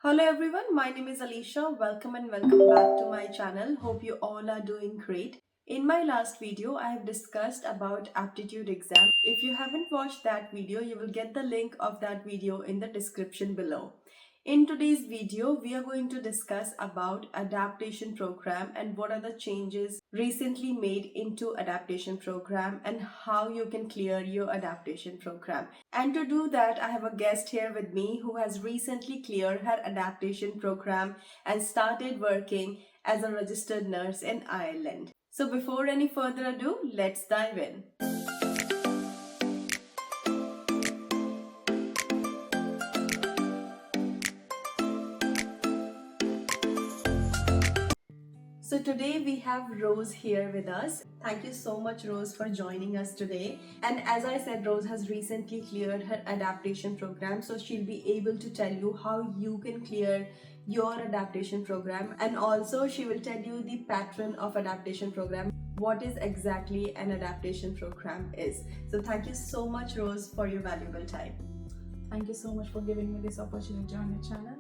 Hello everyone, my name is Alisha. Welcome and welcome back to my channel. Hope you all are doing great. In my last video, I have discussed about aptitude exam. If you haven't watched that video, you will get the link of that video in the description below. In today's video, we are going to discuss about adaptation program and what are the changes recently made into adaptation program and how you can clear your adaptation program. And to do that, I have a guest here with me who has recently cleared her adaptation program and started working as a registered nurse in Ireland. So before any further ado, let's dive in. So today we have Rose here with us. Thank you so much, Rose, for joining us today. And as I said, Rose has recently cleared her adaptation program, so she'll be able to tell you how you can clear your adaptation program, and also she will tell you the pattern of adaptation program, what is exactly an adaptation program is. So thank you so much, Rose, for your valuable time. Thank you so much for giving me this opportunity on your channel.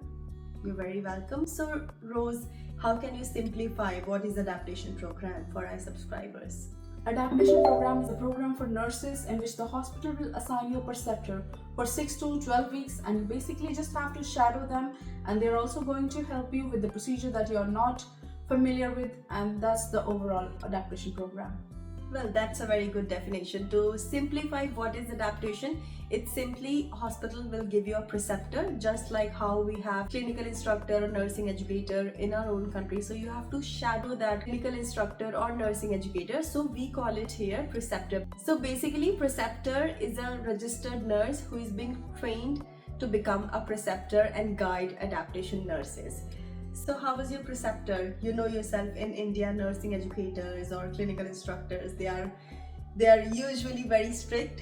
You're very welcome. So Rose, how can you simplify what is adaptation program for our subscribers? Adaptation program is a program for nurses in which the hospital will assign you a preceptor for 6 to 12 weeks, and you basically just have to shadow them, and they're also going to help you with the procedure that you're not familiar with, and that's the overall adaptation program. Well, that's a very good definition. To simplify what is adaptation, it's simply hospital will give you a preceptor, just like how we have clinical instructor or nursing educator in our own country. So you have to shadow that clinical instructor or nursing educator. So we call it here preceptor. So basically preceptor is a registered nurse who is being trained to become a preceptor and guide adaptation nurses. So how was your preceptor? You know yourself, in India, nursing educators or clinical instructors, they are usually very strict.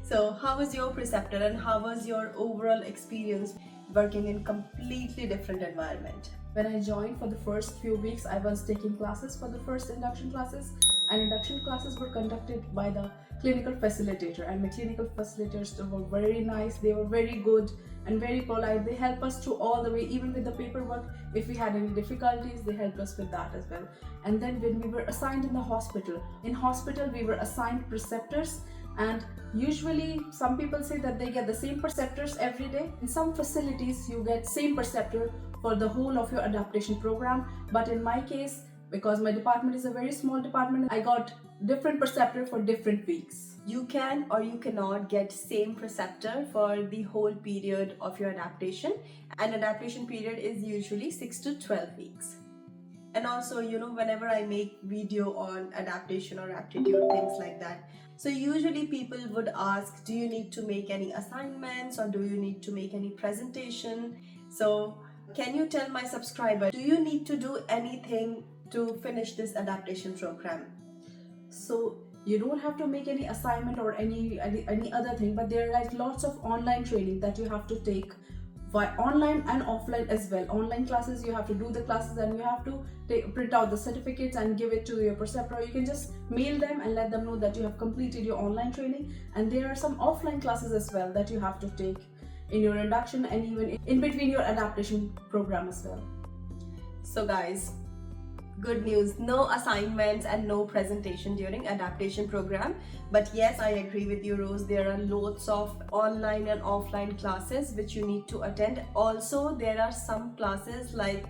So how was your preceptor and how was your overall experience working in completely different environment? When I joined for the first few weeks, I was taking classes for the first induction classes, and induction classes were conducted by the clinical facilitator, and my clinical facilitators were very nice. They were very good and very polite. They helped us through all the way, even with the paperwork. If we had any difficulties, they helped us with that as well. And then when we were assigned in hospital we were assigned preceptors, and usually some people say that they get the same preceptors every day. In some facilities you get same preceptor for the whole of your adaptation program, but in my case, because my department is a very small department, I got different preceptor for different weeks. You can or you cannot get same preceptor for the whole period of your adaptation, and adaptation period is usually 6 to 12 weeks. And also, whenever I make video on adaptation or aptitude, things like that, so usually people would ask, do you need to make any assignments or do you need to make any presentation? So can you tell my subscriber, do you need to do anything to finish this adaptation program? So you don't have to make any assignment or any other thing, but there are like lots of online training that you have to take by online and offline as well. Online classes, you have to do the classes and you have to print out the certificates and give it to your preceptor. You can just mail them and let them know that you have completed your online training. And there are some offline classes as well that you have to take in your induction and even in between your adaptation program as well. So guys, good news, no assignments and no presentation during adaptation program. But yes, I agree with you, Rose, there are lots of online and offline classes which you need to attend. Also, there are some classes like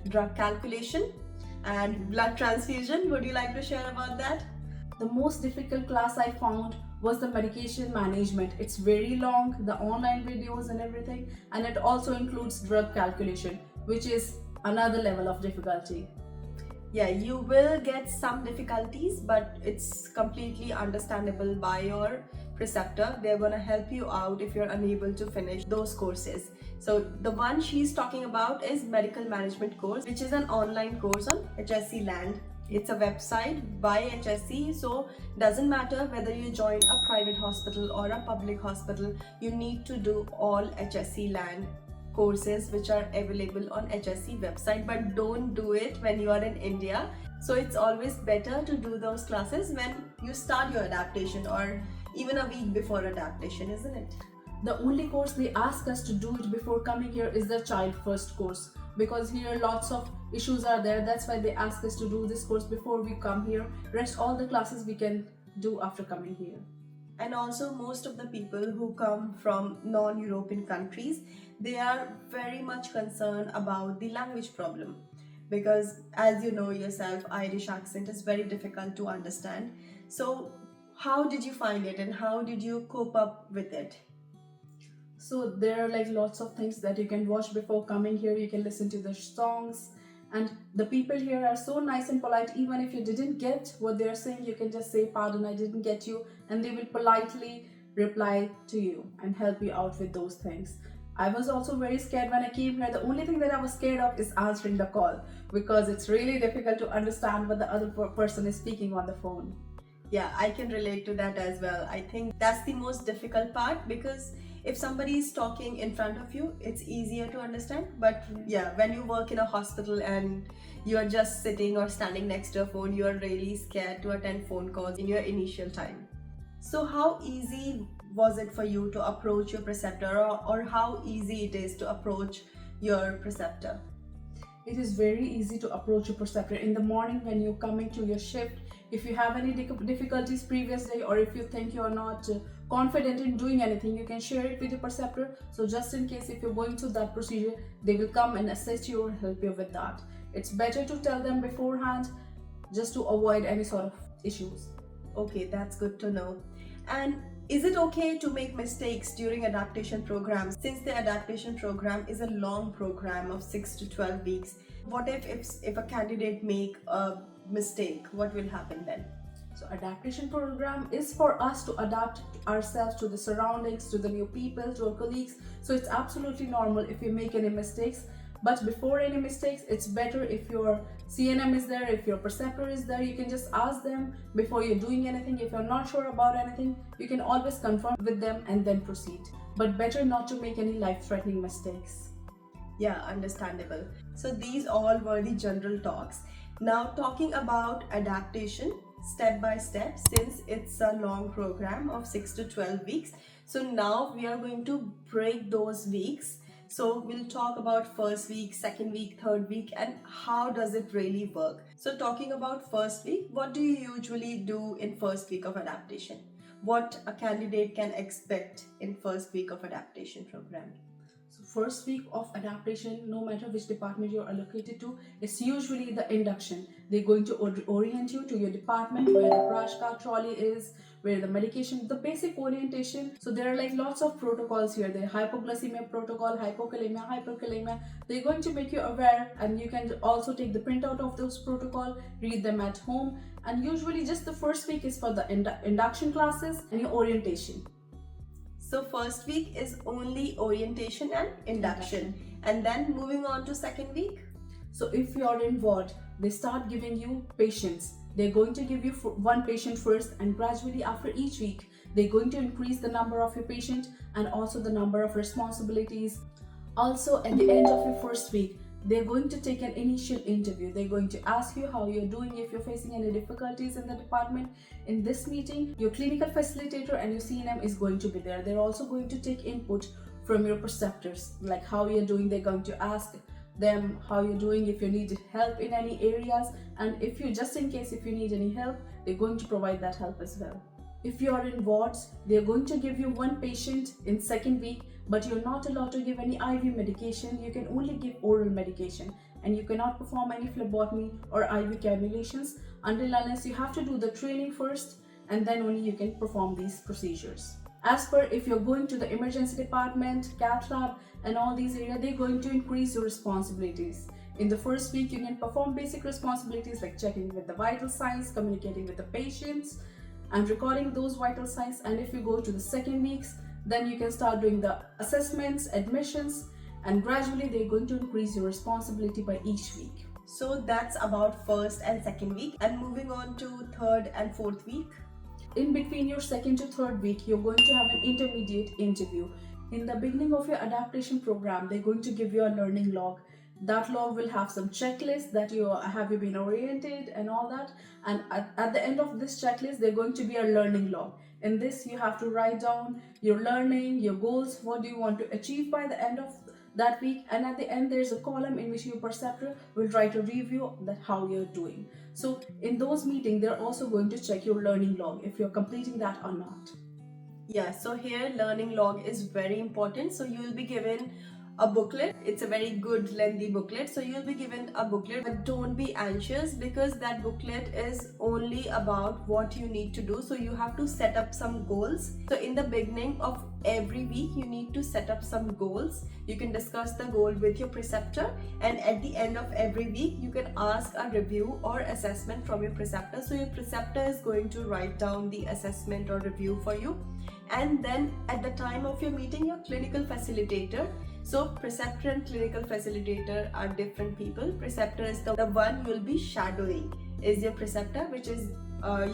drug calculation and blood transfusion. Would you like to share about that? The most difficult class I found was the medication management. It's very long, the online videos and everything, and it also includes drug calculation, which is another level of difficulty. Yeah, you will get some difficulties, but it's completely understandable by your preceptor. They're gonna help you out if you're unable to finish those courses. So the one she's talking about is medical management course, which is an online course on HSC Land. It's a website by HSC, so doesn't matter whether you join a private hospital or a public hospital, you need to do all HSC Land courses which are available on HSC website, but don't do it when you are in India. So it's always better to do those classes when you start your adaptation or even a week before adaptation, isn't it? The only course they ask us to do it before coming here is the child first course, because here lots of issues are there. That's why they ask us to do this course before we come here. Rest all the classes we can do after coming here. And also, most of the people who come from non-European countries, they are very much concerned about the language problem, because as you know yourself, Irish accent is very difficult to understand. So how did you find it and how did you cope up with it? So there are like lots of things that you can watch before coming here. You can listen to the songs, and the people here are so nice and polite. Even if you didn't get what they're saying, you can just say, "Pardon, I didn't get you," and they will politely reply to you and help you out with those things. I was also very scared when I came here. The only thing that I was scared of is answering the call, because it's really difficult to understand what the other person is speaking on the phone. Yeah, I can relate to that as well. I think that's the most difficult part, because if somebody is talking in front of you, it's easier to understand. But yeah, when you work in a hospital and you are just sitting or standing next to a phone, you are really scared to attend phone calls in your initial time. So how easy was it for you to approach your preceptor, or how easy it is to approach your preceptor? It is very easy to approach your preceptor in the morning when you're coming to your shift. If you have any difficulties previous day, or if you think you're not confident in doing anything, you can share it with your preceptor. So just in case if you're going through that procedure, they will come and assist you or help you with that. It's better to tell them beforehand, just to avoid any sort of issues. Okay, that's good to know. And is it okay to make mistakes during adaptation programs? Since the adaptation program is a long program of 6 to 12 weeks, what if a candidate make a mistake? What will happen then? So adaptation program is for us to adapt ourselves to the surroundings, to the new people, to our colleagues. So it's absolutely normal if you make any mistakes. But before any mistakes, it's better if your CNM is there, if your preceptor is there, you can just ask them before you're doing anything. If you're not sure about anything, you can always confirm with them and then proceed. But better not to make any life-threatening mistakes. Yeah, understandable. So these all were the general talks. Now talking about adaptation step by step, since it's a long program of 6 to 12 weeks. So now we are going to break those weeks. So we'll talk about first week, second week, third week, and how does it really work. So talking about first week, what do you usually do in first week of adaptation? What a candidate can expect in first week of adaptation program? So first week of adaptation, no matter which department you're allocated to, it's usually the induction. They're going to orient you to your department, where the crash cart trolley is, where the medication, the basic orientation. So there are like lots of protocols here. The hypoglycemia protocol, hypokalemia, hyperkalemia. They're going to make you aware, and you can also take the printout of those protocol, read them at home. And usually just the first week is for the induction classes and your orientation. So first week is only orientation and induction. And then moving on to second week. So if you're in ward, they start giving you patients. They're going to give you one patient first, and gradually after each week, they're going to increase the number of your patient and also the number of responsibilities. Also at the end of your first week, they're going to take an initial interview. They're going to ask you how you're doing, if you're facing any difficulties in the department. In this meeting, your clinical facilitator and your CNM is going to be there. They're also going to take input from your preceptors, like how you're doing. They're going to ask them how you're doing, if you need help in any areas, and if you, just in case if you need any help, they're going to provide that help as well. If you are in wards, they're going to give you one patient in second week, but you're not allowed to give any IV medication. You can only give oral medication, and you cannot perform any phlebotomy or IV cannulations until unless you have to do the training first, and then only you can perform these procedures. As per if you're going to the emergency department, cath lab, and all these areas, they're going to increase your responsibilities. In the first week, you can perform basic responsibilities like checking with the vital signs, communicating with the patients, and recording those vital signs. And if you go to the second weeks, then you can start doing the assessments, admissions, and gradually they're going to increase your responsibility by each week. So that's about first and second week. And moving on to third and fourth week. In between your second to third week, you're going to have an intermediate interview. In the beginning of your adaptation program, they're going to give you a learning log. That log will have some checklists that have you been oriented and all that. And at the end of this checklist, they're going to be a learning log. In this, you have to write down your learning, your goals, what do you want to achieve by the end of that week, and at the end there's a column in which your preceptor will try to review that how you're doing. So in those meetings, they're also going to check your learning log if you're completing that or not. Yeah, so here learning log is very important. So you will be given a booklet. It's a very good lengthy booklet. So you'll be given a booklet, but don't be anxious because that booklet is only about what you need to do. So you have to set up some goals. So in the beginning of every week, you need to set up some goals. You can discuss the goal with your preceptor, and at the end of every week, you can ask a review or assessment from your preceptor. So your preceptor is going to write down the assessment or review for you. And then at the time of your meeting, your clinical facilitator, so preceptor and clinical facilitator are different people. Preceptor is the one you will be shadowing, is your preceptor, which is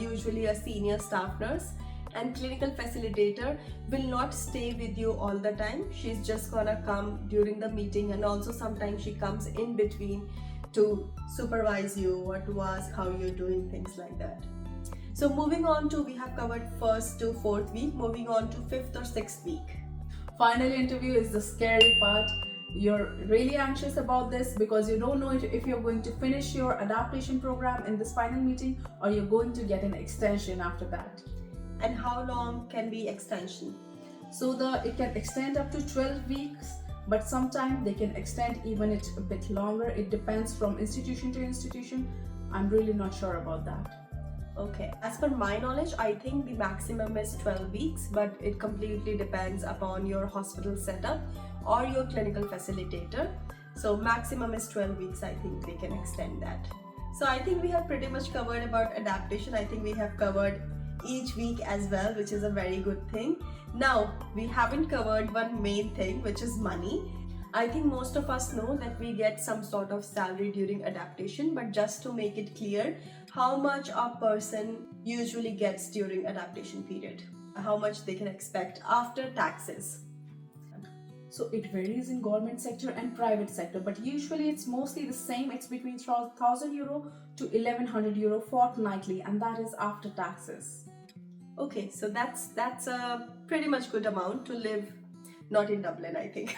usually a senior staff nurse. And clinical facilitator will not stay with you all the time. She's just gonna come during the meeting, and also sometimes she comes in between to supervise you or to ask how you're doing, things like that. So moving on to, we have covered first to fourth week, moving on to fifth or sixth week. Final interview is the scary part. You're really anxious about this because you don't know if you're going to finish your adaptation program in this final meeting or you're going to get an extension after that. And how long can be extension? So it can extend up to 12 weeks, but sometimes they can extend even it a bit longer. It depends from institution to institution. I'm really not sure about that. Okay, as per my knowledge, I think the maximum is 12 weeks, but it completely depends upon your hospital setup or your clinical facilitator. So maximum is 12 weeks, I think they can extend that. So I think we have pretty much covered about adaptation. I think we have covered each week as well, which is a very good thing. Now, we haven't covered one main thing, which is money. I think most of us know that we get some sort of salary during adaptation, but just to make it clear, how much a person usually gets during adaptation period, how much they can expect after taxes. So it varies in government sector and private sector, but usually it's mostly the same. It's between 1,000 euro to 1,100 euro fortnightly, and that is after taxes. Okay, so that's a pretty much good amount to live. Not in Dublin, I think.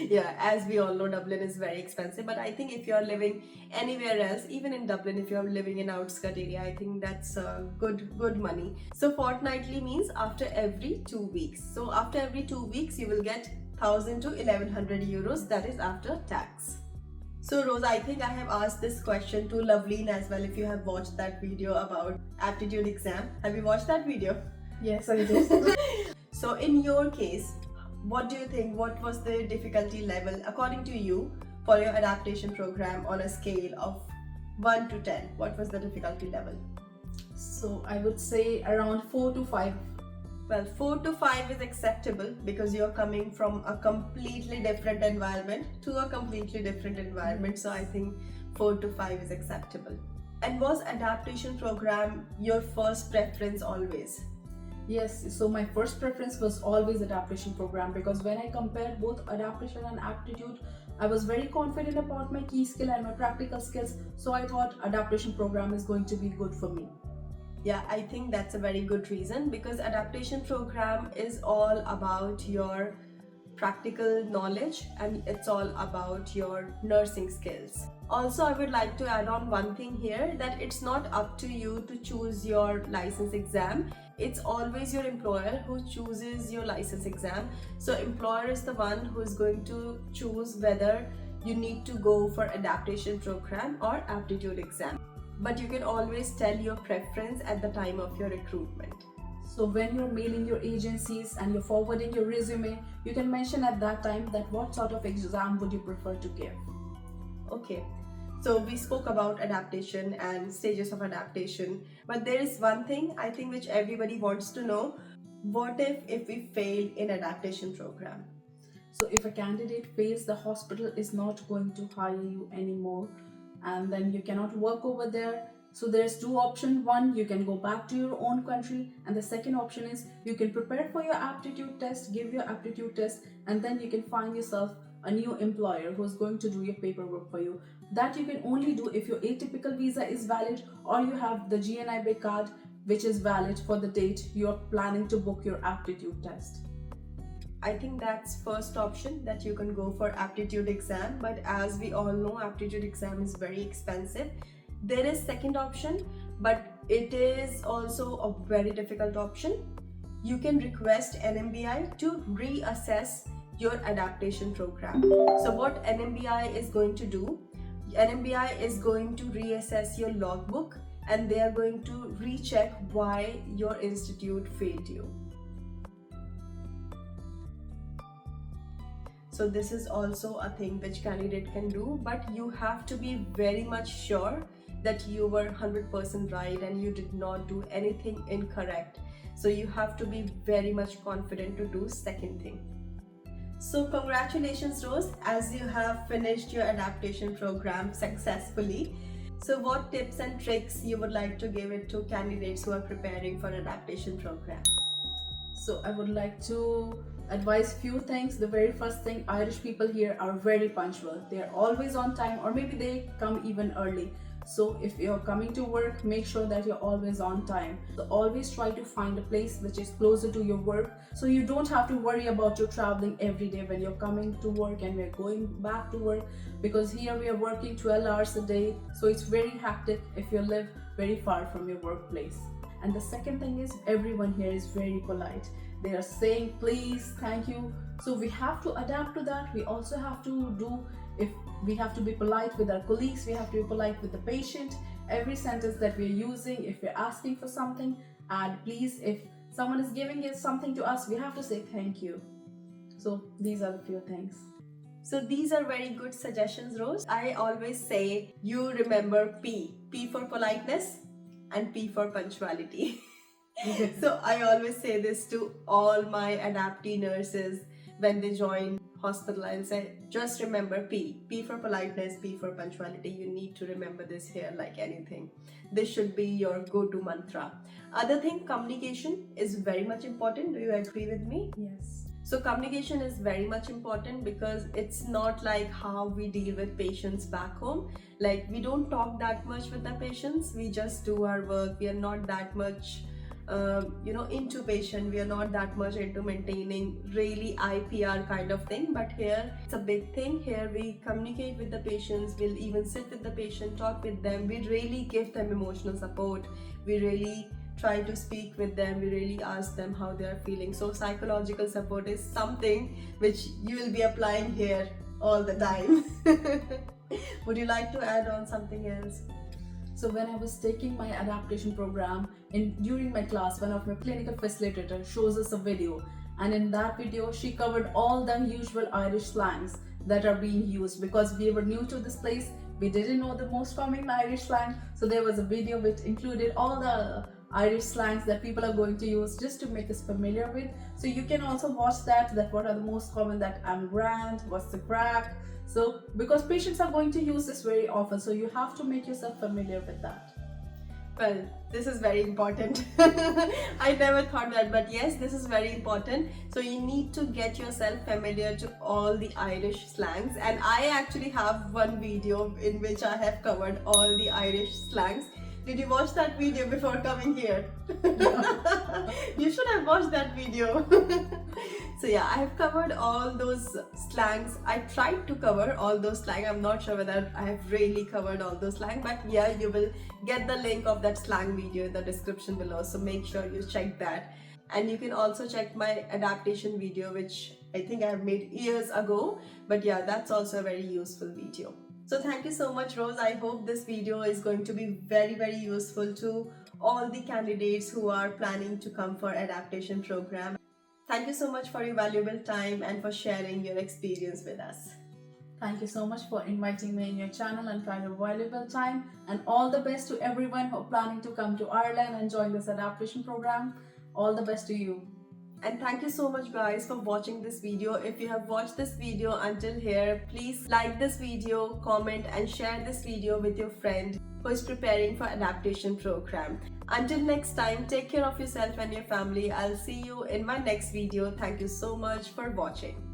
Yeah, as we all know, Dublin is very expensive. But I think if you're living anywhere else, even in Dublin, if you're living in outskirt area, I think that's good money. So fortnightly means after every 2 weeks. So after every 2 weeks, you will get 1,000 to 1,100 euros. That is after tax. So Rose, I think I have asked this question to Loveleen as well. If you have watched that video about aptitude exam, have you watched that video? Yes, I did. So in your case, what do you think, what was the difficulty level according to you for your adaptation program on a scale of 1 to 10? What was the difficulty level? So I would say around 4 to 5. Well, 4 to 5 is acceptable because you're coming from a completely different environment to a completely different environment. So I think 4 to 5 is acceptable. And was adaptation program your first preference always? Yes, so my first preference was always adaptation program because when I compared both adaptation and aptitude, I was very confident about my key skill and my practical skills. So I thought adaptation program is going to be good for me. Yeah, I think that's a very good reason because adaptation program is all about your practical knowledge and it's all about your nursing skills. Also, I would like to add on one thing here, that it's not up to you to choose your license exam. It's always your employer who chooses your license exam. So employer is the one who is going to choose whether you need to go for adaptation program or aptitude exam. But you can always tell your preference at the time of your recruitment. So when you're mailing your agencies and you're forwarding your resume, you can mention at that time that what sort of exam would you prefer to give. Okay, so we spoke about adaptation and stages of adaptation, but there is one thing I think which everybody wants to know. What if we fail in adaptation program? So if a candidate fails, the hospital is not going to hire you anymore and then you cannot work over there. So there's two options. One, you can go back to your own country, and the second option is you can prepare for your aptitude test, give your aptitude test, and then you can find yourself a new employer who's going to do your paperwork for you. That you can only do if your atypical visa is valid or you have the GNIB card which is valid for the date you're planning to book your aptitude test? I think that's first option, that you can go for aptitude exam, but as we all know, aptitude exam is very expensive. There is second option, but it is also a very difficult option. You can request NMBI to reassess your adaptation program. So what NMBI is going to do, NMBI is going to reassess your logbook, and they are going to recheck why your institute failed you. So this is also a thing which candidate can do, but you have to be very much sure that you were 100% right and you did not do anything incorrect. So you have to be very much confident to do second thing. So congratulations, Rose, as you have finished your adaptation program successfully. So what tips and tricks you would like to give it to candidates who are preparing for adaptation program? So I would like to advise few things. The very first thing, Irish people here are very punctual. They are always on time, or maybe they come even early. So if you're coming to work, make sure that you're always on time. So always try to find a place which is closer to your work, so you don't have to worry about your traveling every day when you're coming to work and we're going back to work, because here we are working 12 hours a day, so it's very hectic if you live very far from your workplace. And the second thing is, everyone here is very polite. They are saying please, thank you. So we have to adapt to that. We also have to do, if we have to be polite with our colleagues, we have to be polite with the patient. Every sentence that we're using, if we're asking for something, add please. If someone is giving it something to us, we have to say thank you. So these are the few things. So these are very good suggestions, Rose. I always say you remember P for politeness and P for punctuality. So I always say this to all my adaptee nurses when they join hospital. I'll say, just remember P for politeness, P for punctuality. You need to remember this here like anything. This should be your go-to mantra. Other thing, communication is very much important. Do you agree with me? Yes. So communication is very much important, because it's not like how we deal with patients back home. Like, we don't talk that much with the patients. We just do our work. We are not that much into patient. We are not that much into maintaining really IPR kind of thing. But here it's a big thing. Here we communicate with the patients. We'll even sit with the patient, talk with them. We really give them emotional support. We really try to speak with them. We really ask them how they are feeling. So psychological support is something which you will be applying here all the time. Would you like to add on something else? So when I was taking my adaptation program, during my class, one of my clinical facilitator shows us a video, and in that video she covered all the usual Irish slangs that are being used, because we were new to this place. We didn't know the most common Irish slang, so there was a video which included all the Irish slangs that people are going to use just to make us familiar with. So you can also watch that what are the most common, that I'm grand, what's the crack. So because patients are going to use this very often, so you have to make yourself familiar with that. Well, this is very important. I never thought that, but yes, this is very important. So you need to get yourself familiar to all the Irish slangs, and I actually have one video in which I have covered all the Irish slangs. Did you watch that video before coming here? You should have watched that video. So yeah, I have covered all those slangs. I tried to cover all those slang. I'm not sure whether I have really covered all those slang, but yeah, you will get the link of that slang video in the description below. So make sure you check that. And you can also check my adaptation video, which I think I have made years ago. But yeah, that's also a very useful video. So thank you so much, Rose. I hope this video is going to be very, very useful to all the candidates who are planning to come for adaptation program. Thank you so much for your valuable time and for sharing your experience with us. Thank you so much for inviting me in your channel and for your valuable time. And all the best to everyone who are planning to come to Ireland and join this adaptation program. All the best to you. And thank you so much guys for watching this video. If you have watched this video until here, please like this video, comment and share this video with your friend who is preparing for adaptation program. Until next time, take care of yourself and your family. I'll see you in my next video. Thank you so much for watching.